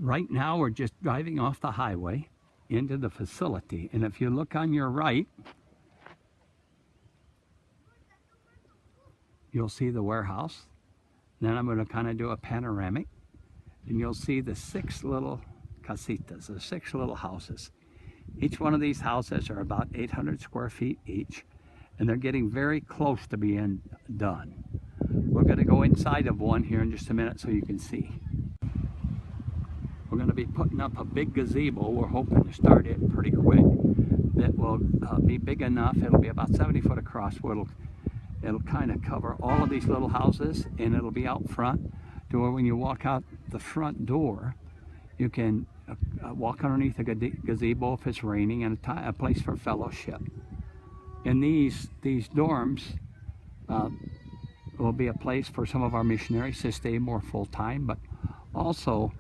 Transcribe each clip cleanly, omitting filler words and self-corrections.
Right now we're just driving off the highway into the facility, and if you look on your right, you'll see the warehouse. Then I'm going to kind of do a panoramic, and you'll see the 6 little casitas, the 6 little houses. Each one of these houses are about 800 square feet each, and they're getting very close to being done. We're going to go inside of one here in just a minute so you can see. We're going to be putting up a big gazebo. We're hoping to start it pretty quick. That will be big enough. It'll be about 70 foot across. Where it'll kind of cover all of these little houses, and it'll be out front to where when you walk out the front door, you can walk underneath a gazebo if it's raining, and a place for fellowship. And these dorms will be a place for some of our missionaries to stay more full-time, but also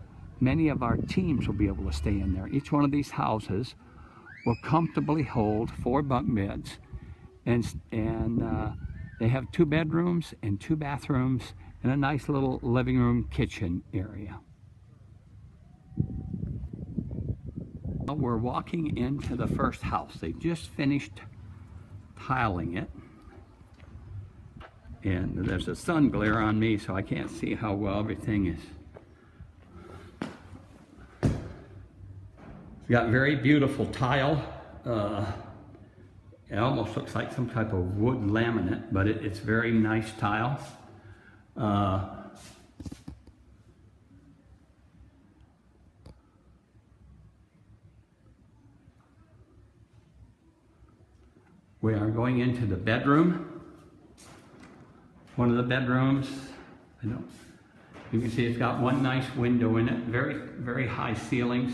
many of our teams will be able to stay in there. Each one of these houses will comfortably hold 4 bunk beds, and they have 2 bedrooms and 2 bathrooms and a nice little living room kitchen area. We're walking into the first house. They just finished tiling it, and there's a sun glare on me, so I can't see how well everything is. It's got very beautiful tile. It almost looks like some type of wood laminate, but it's very nice tile. We are going into the bedroom. One of the bedrooms, you can see it's got one nice window in it, very, very high ceilings.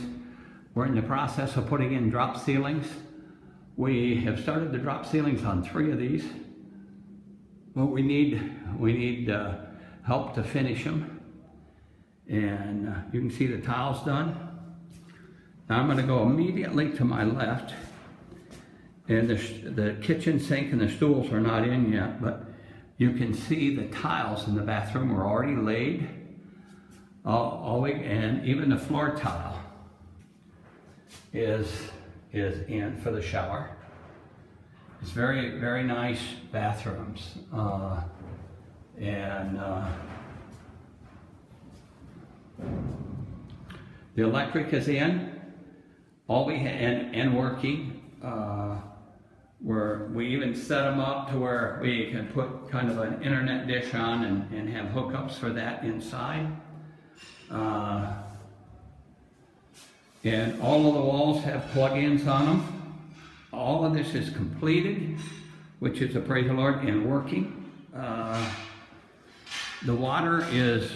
We're in the process of putting in drop ceilings. We have started the drop ceilings on 3 of these. But we need help to finish them. And you can see the tiles done. Now I'm going to go immediately to my left. And the kitchen sink and the stools are not in yet, but you can see the tiles in the bathroom are already laid. And even the floor tile is in for the shower. It's very, very nice bathrooms. The electric is in, and working. We even set them up to where we can put kind of an internet dish on and have hookups for that inside. And all of the walls have plug-ins on them. All of this is completed, which is a praise the Lord, and working. The water is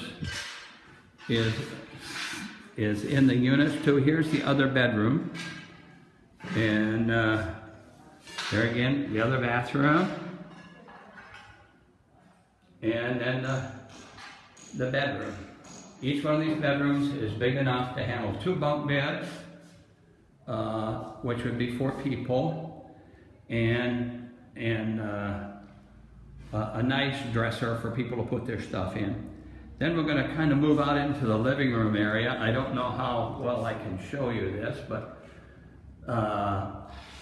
in the units too. Here's the other bedroom, and there again the other bathroom, and then the bedroom. Each one of these bedrooms is big enough to handle 2 bunk beds, which would be 4 people, and a nice dresser for people to put their stuff in. Then we're going to kind of move out into the living room area. I don't know how well I can show you this, but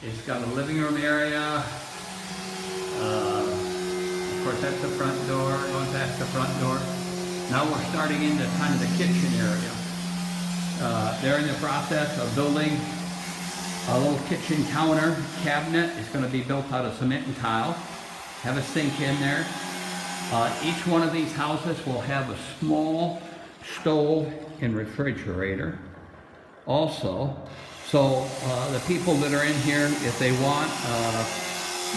it's got a living room area. Of course, that's the front door, going past the front door. Now we're starting into kind of the kitchen area. They're in the process of building a little kitchen counter cabinet. It's going to be built out of cement and tile. Have a sink in there. Each one of these houses will have a small stove and refrigerator also. So the people that are in here, if they want,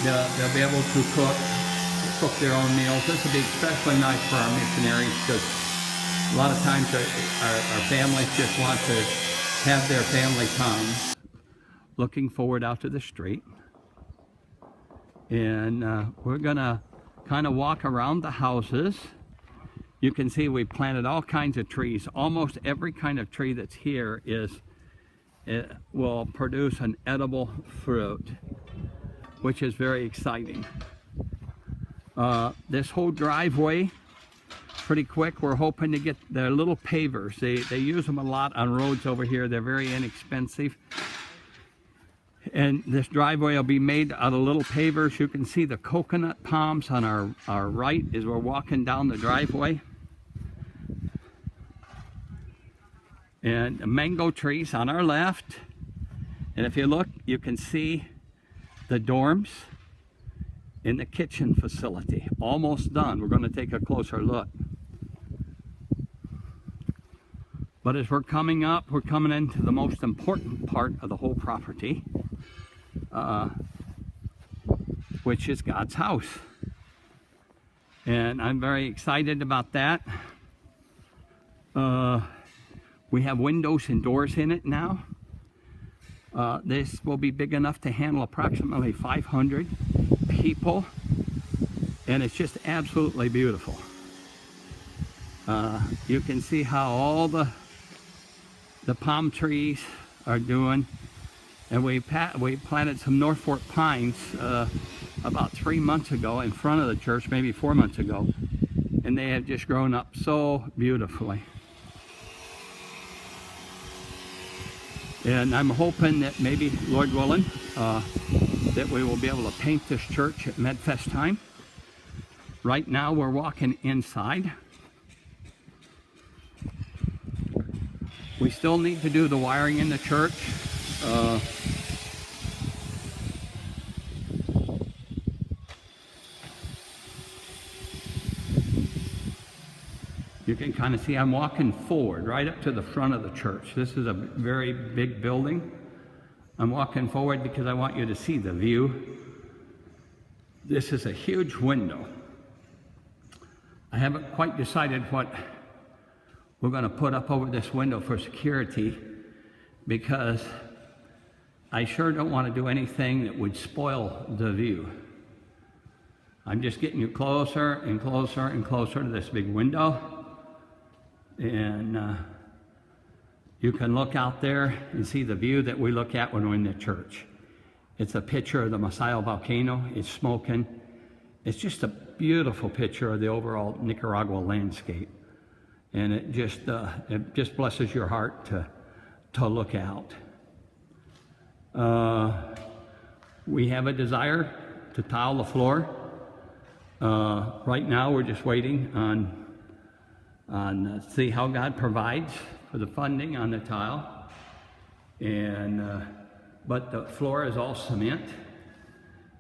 they'll be able to cook their own meals. This will be especially nice for our missionaries, because a lot of times our families just want to have their family time. Looking forward out to the street, and we're gonna kind of walk around the houses. You can see we planted all kinds of trees. Almost every kind of tree that's here will produce an edible fruit, which is very exciting. This whole driveway pretty quick. We're hoping to get the little pavers. They use them a lot on roads over here. They're very inexpensive. And this driveway will be made out of little pavers. You can see the coconut palms on our right as we're walking down the driveway. And the mango trees on our left. And if you look, you can see the dorms in the kitchen facility. Almost done. We're going to take a closer look. But as we're coming up, we're coming into the most important part of the whole property, which is God's house. And I'm very excited about that. We have windows and doors in it now. This will be big enough to handle approximately 500 people, and it's just absolutely beautiful. You can see how all the palm trees are doing, and we planted some North Fork pines about 3 months ago in front of the church, maybe 4 months ago, and they have just grown up so beautifully. And I'm hoping that maybe, Lord willing, that we will be able to paint this church at MedFest time. Right now we're walking inside. We still need to do the wiring in the church. You can kind of see I'm walking forward right up to the front of the church. This is a very big building. I'm walking forward because I want you to see the view. This is a huge window. I haven't quite decided what we're going to put up over this window for security, because I sure don't want to do anything that would spoil the view. I'm just getting you closer and closer and closer to this big window. And you can look out there and see the view that we look at when we're in the church. It's a picture of the Masaya volcano. It's smoking. It's just a beautiful picture of the overall Nicaragua landscape. And it just blesses your heart to look out. We have a desire to tile the floor. Right now we're just waiting on see how God provides for the funding on the tile. And but the floor is all cement.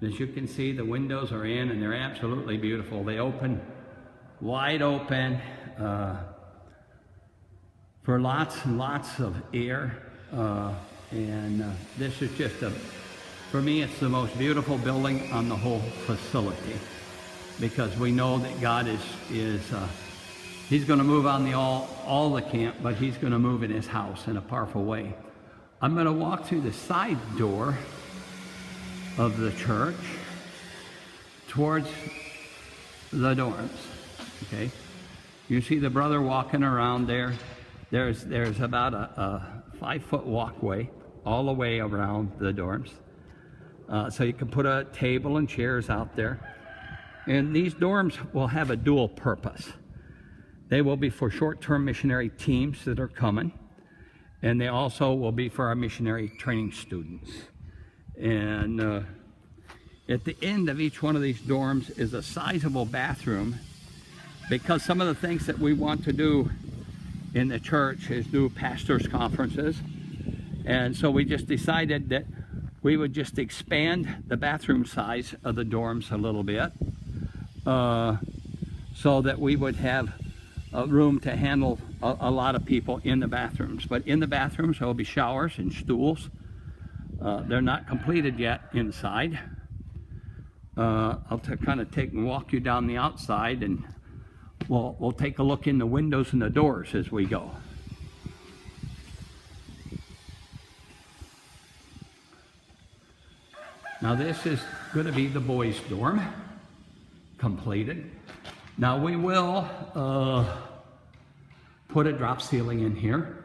As you can see, the windows are in, and they're absolutely beautiful. They open wide open for lots and lots of air. This is just for me, it's the most beautiful building on the whole facility, because we know that God is He's going to move on all the camp, but He's going to move in His house in a powerful way. I'm going to walk through the side door of the church towards the dorms. Okay, you see the brother walking around there. There's about a 5-foot walkway all the way around the dorms, so you can put a table and chairs out there. And these dorms will have a dual purpose. They will be for short-term missionary teams that are coming, and they also will be for our missionary training students. And at the end of each one of these dorms is a sizable bathroom, because some of the things that we want to do in the church is do pastors' conferences. And so we just decided that we would just expand the bathroom size of the dorms a little bit, so that we would have room to handle a lot of people in the bathrooms. But in the bathrooms there will be showers and stools. They're not completed yet inside. I'll kind of take and walk you down the outside, and we'll take a look in the windows and the doors as we go. Now this is going to be the boys' dorm, completed. Now we will put a drop ceiling in here,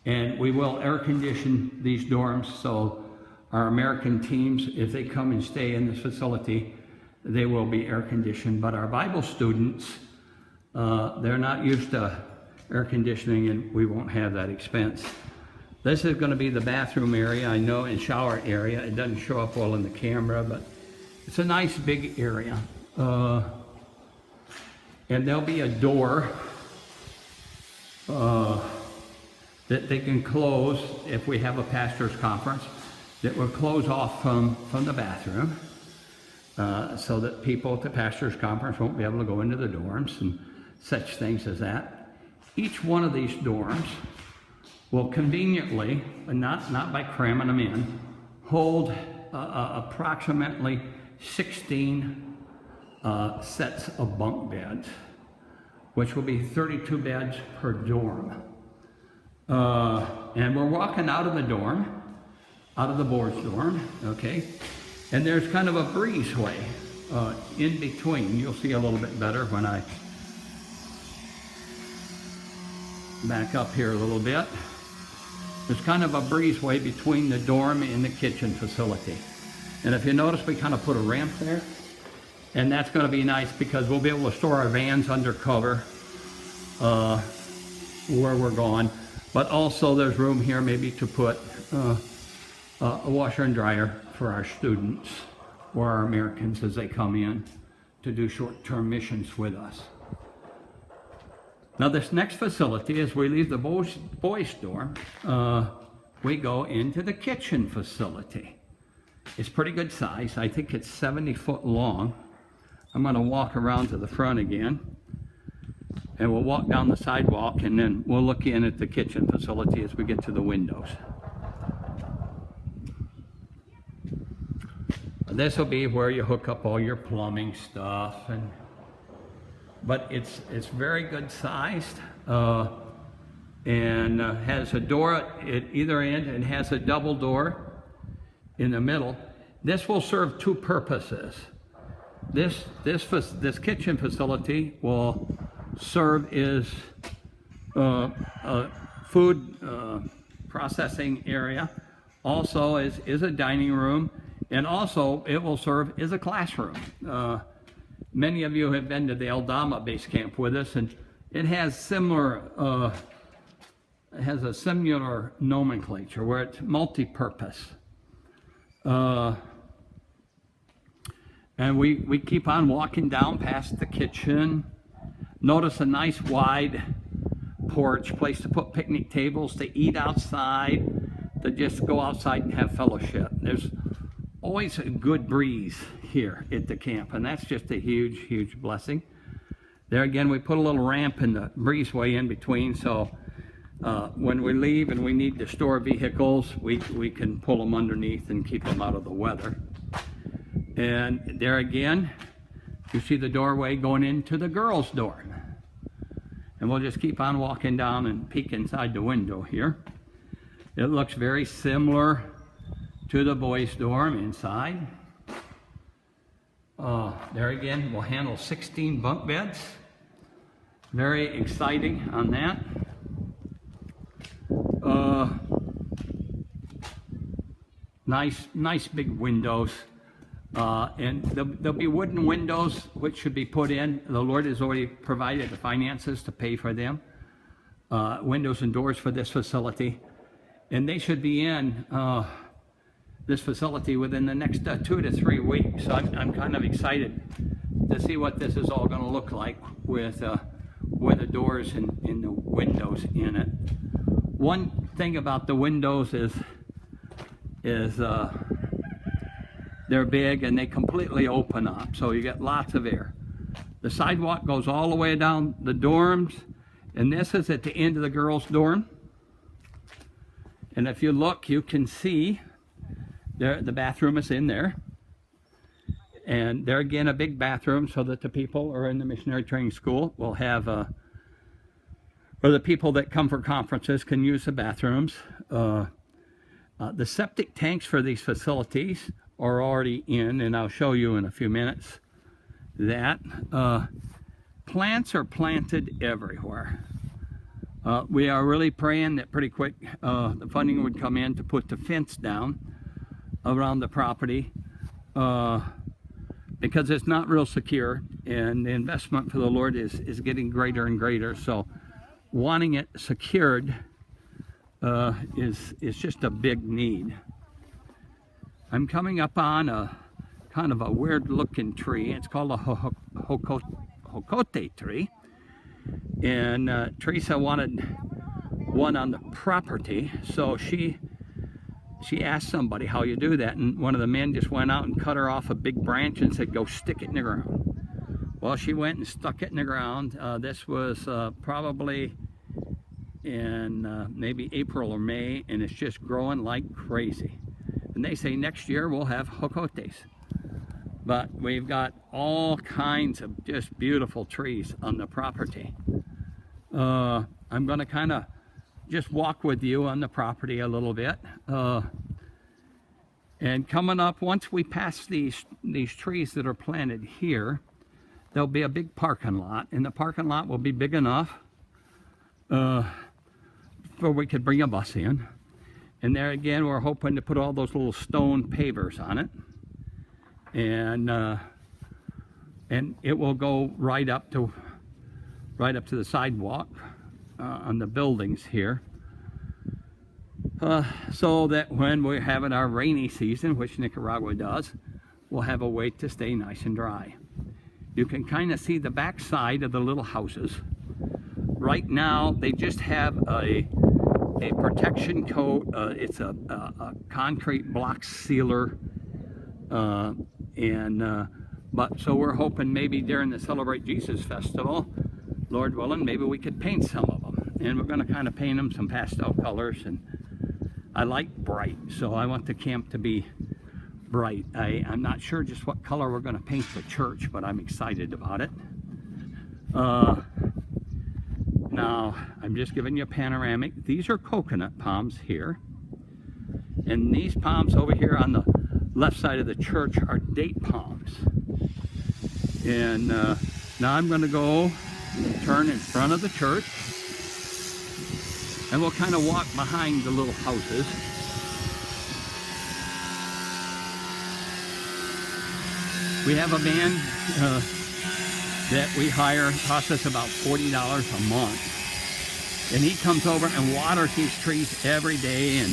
and we will air condition these dorms, so our American teams, if they come and stay in this facility, they will be air conditioned. But our Bible students, They're not used to air conditioning, and we won't have that expense. This is going to be the bathroom area, I know, and shower area. It doesn't show up well in the camera, but it's a nice big area. And there'll be a door that they can close if we have a pastor's conference, that will close off from the bathroom, so that people at the pastor's conference won't be able to go into the dorms and such things as that. Each one of these dorms will conveniently, not by cramming them in, hold approximately 16 sets of bunk beds, which will be 32 beds per dorm. And we're walking out of the dorm, out of the boys' dorm, okay? And there's kind of a breezeway in between. You'll see a little bit better when I back up here a little bit. There's kind of a breezeway between the dorm and the kitchen facility. And if you notice, we kind of put a ramp there. And that's going to be nice because we'll be able to store our vans under cover where we're going. But also there's room here maybe to put a washer and dryer for our students or our Americans as they come in to do short-term missions with us. Now this next facility, as we leave the boys' dorm, we go into the kitchen facility. It's pretty good size. I think it's 70 foot long. I'm going to walk around to the front again, and we'll walk down the sidewalk, and then we'll look in at the kitchen facility as we get to the windows. This will be where you hook up all your plumbing stuff, but it's very good sized, and has a door at either end and has a double door in the middle. This will serve two purposes. This kitchen facility will serve as a food processing area, also is a dining room, and also it will serve as a classroom. Many of you have been to the Aldama base camp with us, and it has similar, it has a similar nomenclature where it's multi-purpose. And we keep on walking down past the kitchen. Notice a nice wide porch, place to put picnic tables, to eat outside, to just go outside and have fellowship. There's always a good breeze here at the camp, and that's just a huge, huge blessing. There again, we put a little ramp in the breezeway in between, so when we leave and we need to store vehicles, we can pull them underneath and keep them out of the weather. And there again, you see the doorway going into the girls' dorm. And we'll just keep on walking down and peek inside the window here. It looks very similar to the boys' dorm inside. There again, we'll handle 16 bunk beds. Very exciting on that. Nice big windows. And there'll be wooden windows which should be put in. The Lord has already provided the finances to pay for them. Windows and doors for this facility. And they should be in this facility within the next 2 to 3 weeks. So I'm kind of excited to see what this is all going to look like with the doors and the windows in it. One thing about the windows is they're big and they completely open up, so you get lots of air. The sidewalk goes all the way down the dorms, and this is at the end of the girls' dorm. And if you look, you can see there the bathroom is in there. And there again, a big bathroom so that the people who are in the missionary training school will have, or the people that come for conferences can use the bathrooms. The septic tanks for these facilities are already in, and I'll show you in a few minutes that. Plants are planted everywhere. We are really praying that pretty quick the funding would come in to put the fence down around the property. because it's not real secure, and the investment for the Lord is getting greater and greater. So wanting it secured is just a big need. I'm coming up on a kind of a weird looking tree. It's called a hokote tree. And Teresa wanted one on the property, so she asked somebody how you do that, and one of the men just went out and cut her off a big branch and said, go stick it in the ground. Well, she went and stuck it in the ground. This was probably in maybe April or May, and it's just growing like crazy. And they say next year we'll have hokotes. But we've got all kinds of just beautiful trees on the property. I'm going to kind of just walk with you on the property a little bit. And coming up, once we pass these trees that are planted here, there'll be a big parking lot, and the parking lot will be big enough where we could bring a bus in. And there again, we're hoping to put all those little stone pavers on it, and it will go right up to the sidewalk on the buildings here, so that when we're having our rainy season, which Nicaragua does, we'll have a way to stay nice and dry. You can kind of see the back side of the little houses. Right now, they just have a protection coat. It's a concrete block sealer, but so we're hoping maybe during the Celebrate Jesus Festival, Lord willing, maybe we could paint some of them. And we're going to kind of paint them some pastel colors. And I like bright, so I want the camp to be bright. I'm not sure just what color we're going to paint the church, but I'm excited about it. Now, I'm just giving you a panoramic. These are coconut palms here. And these palms over here on the left side of the church are date palms. And now I'm going to go turn in front of the church. And we'll kind of walk behind the little houses. We have a man that we hire, costs us about $40 a month. And he comes over and waters these trees every day, and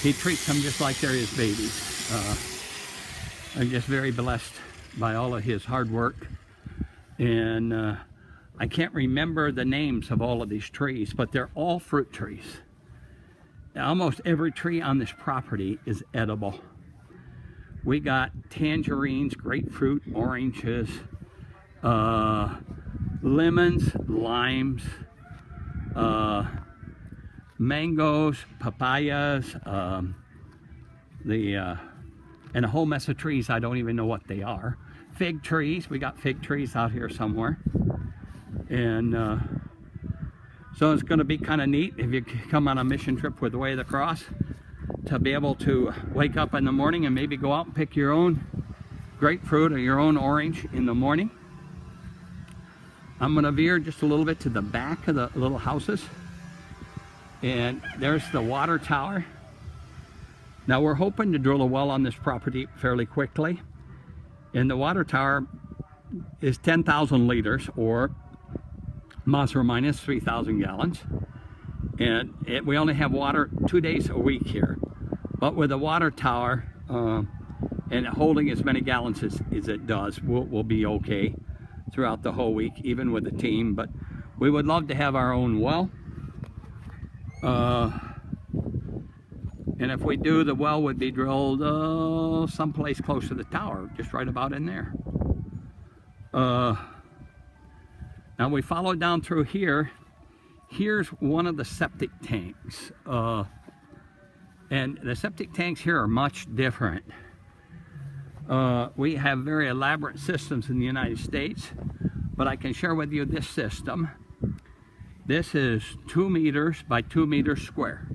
he treats them just like they're his babies. I'm just very blessed by all of his hard work. And I can't remember the names of all of these trees, but they're all fruit trees. Almost every tree on this property is edible. We got tangerines, grapefruit, oranges, lemons, limes, mangoes, papayas, and a whole mess of trees. I don't even know what they are. Fig trees. We got fig trees out here somewhere. And so it's going to be kind of neat if you come on a mission trip with the Way of the Cross, to be able to wake up in the morning and maybe go out and pick your own grapefruit or your own orange in the morning. I'm going to veer just a little bit to the back of the little houses. And there's the water tower. Now we're hoping to drill a well on this property fairly quickly. And the water tower is 10,000 liters, or plus or minus 3,000 gallons. And we only have water 2 days a week here. But with the water tower and holding as many gallons as it does, we'll be okay throughout the whole week, even with the team. But we would love to have our own well. And if we do, the well would be drilled someplace close to the tower, just right about in there. Now we follow down through here. Here's one of the septic tanks. And the septic tanks here are much different. We have very elaborate systems in the United States, but I can share with you this system. This is 2 meters by 2 meters square,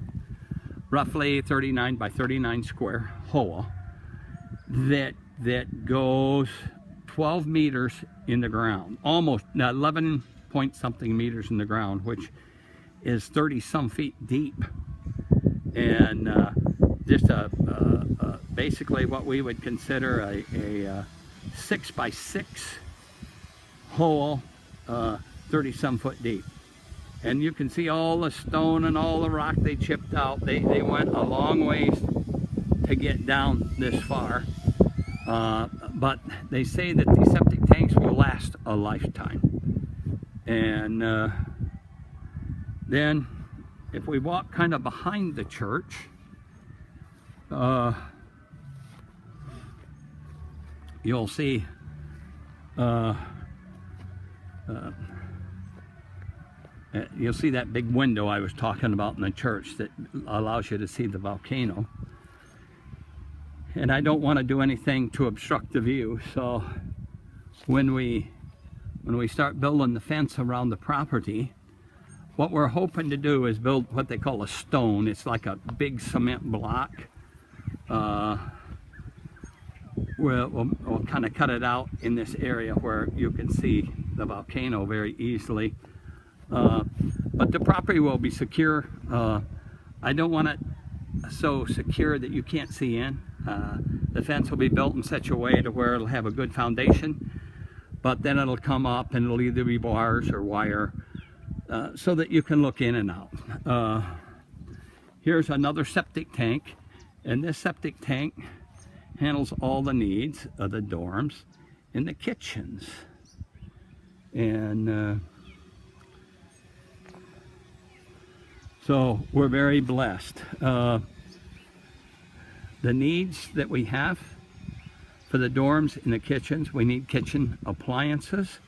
roughly 39 by 39 square hole that goes 12 meters in the ground, almost 11 point something meters in the ground, which is 30 some feet deep. And just basically what we would consider a 6x6 hole, 30-some foot deep. And you can see all the stone and all the rock they chipped out. They went a long ways to get down this far. But they say that these septic tanks will last a lifetime. And then if we walk kind of behind the church, you'll see you'll see that big window I was talking about in the church that allows you to see the volcano. And I don't want to do anything to obstruct the view, so when we start building the fence around the property, what we're hoping to do is build what they call a stone. It's like a big cement block. We'll kind of cut it out in this area where you can see the volcano very easily. But the property will be secure. I don't want it so secure that you can't see in. The fence will be built in such a way to where it'll have a good foundation, but then it'll come up and it'll either be bars or wire, so that you can look in and out. Here's another septic tank, and this septic tank handles all the needs of the dorms and the kitchens. And so we're very blessed. The needs that we have for the dorms and the kitchens, we need kitchen appliances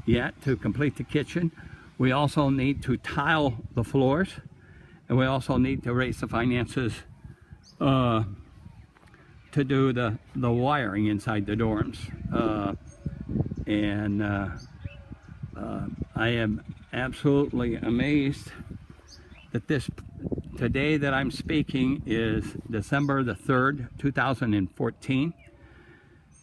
yet to complete the kitchen. We also need to tile the floors, and we also need to raise the finances to do the wiring inside the dorms. I am absolutely amazed that today that I'm speaking is December the 3rd, 2014.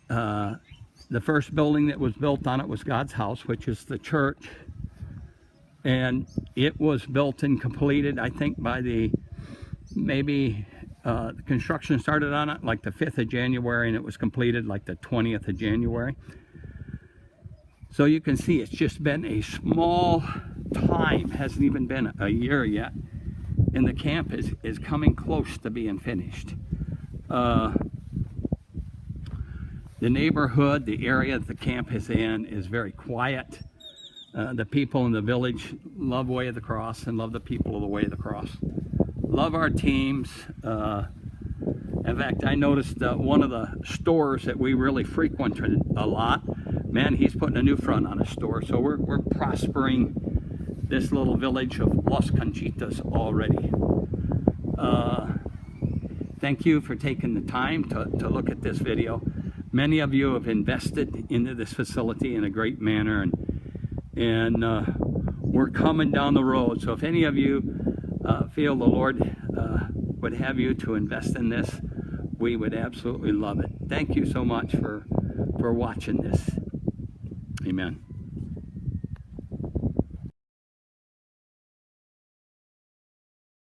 The first building that was built on it was God's house, which is the church. And it was built and completed, I think, by the construction started on it like the 5th of January, and it was completed like the 20th of January. So you can see it's just been a small time, hasn't even been a year yet, and the camp is coming close to being finished. The neighborhood, the area that the camp is in, is very quiet. The people in the village love Way of the Cross and love the people of the Way of the Cross. Love our teams. In fact, I noticed one of the stores that we really frequented a lot, man, he's putting a new front on a store. So we're prospering this little village of Las Conchitas already. Thank you for taking the time to look at this video. Many of you have invested into this facility in a great manner, and we're coming down the road. So if any of you feel the Lord would have you to invest in this, we would absolutely love it. Thank you so much for watching this. Amen.